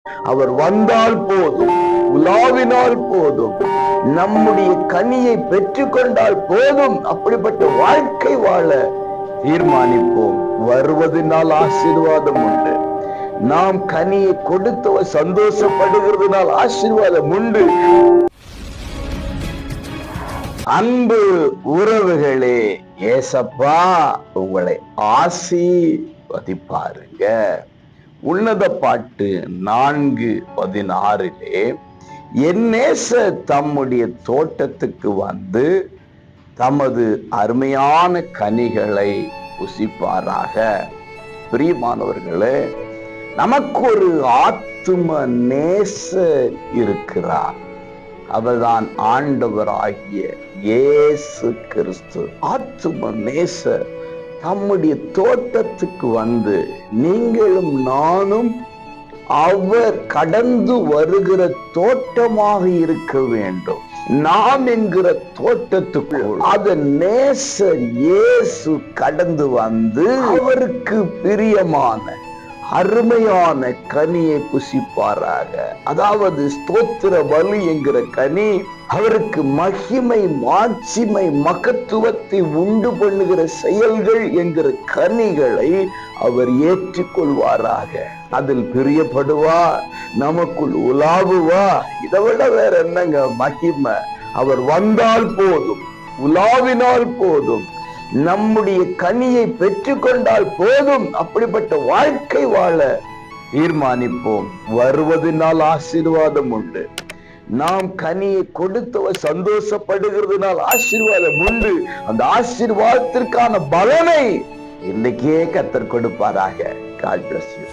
அவர் வந்தால் போதும், உலாவினால் போதும், நம்முடைய கனியை பெற்றுக்கொண்டால் போதும். அப்படிப்பட்ட வாழ்க்கை வாழ தீர்மானிப்போம். வருவதனால் ஆசீர்வாதம் உண்டு. நாம் கனியை கொடுத்தவர் சந்தோஷப்படுகிறதுனால் ஆசீர்வாதம் உண்டு. அன்பு உறவுகளே, ஏசப்பா உங்களை ஆசீர்வதிப்பாருங்க. உன்னத பாட்டு 4:16 என் நேசர் தம்முடைய தோட்டத்துக்கு வந்து தமது அருமையான கனிகளை புசிப்பாராக. பிரியமானவர்களே, நமக்கு ஒரு ஆத்தும நேசர் இருக்கிறார். அவர்தான் ஆண்டவராகிய இயேசு கிறிஸ்து. ஆத்தும நேசர் தம்முடைய தோட்டத்துக்கு வந்து நீங்களும் நானும் அவர் கடந்து வருகிற தோட்டமாக இருக்க வேண்டும். நாம் என்கிற தோட்டத்துக்குள் அதன் நேசர் இயேசு கடந்து வந்து அவருக்கு பிரியமான அருமையான கனியை புசிப்பாராக. அதாவது ஸ்தோத்திர பலி என்கிற கனி அவருக்கு மகிமை, மாட்சிமை, மகத்துவத்தை உண்டு பண்ணுகிற செயல்கள் என்கிற கனிகளை அவர் ஏற்றுக்கொள்வாராக. அதில் பிரியப்படுவார், நமக்குள் உலாவுவார். இதை விட வேற என்னங்க மகிமை? அவர் வந்தால் போதும், உலாவினால் போதும், நம்முடைய கனியை பெற்றுக்கொண்டால் போதும். அப்படிப்பட்ட வாழ்க்கை வாழ தீர்மானிப்போம். வருவதனால் ஆசீர்வாதம் உண்டு. நாம் கனியை கொடுத்தவர் சந்தோஷப்படுகிறதுனால் ஆசீர்வாதம் உண்டு. அந்த ஆசீர்வாதத்திற்கான பலனை இன்னைக்கே கர்த்தர் கொடுப்பாராக. God bless you.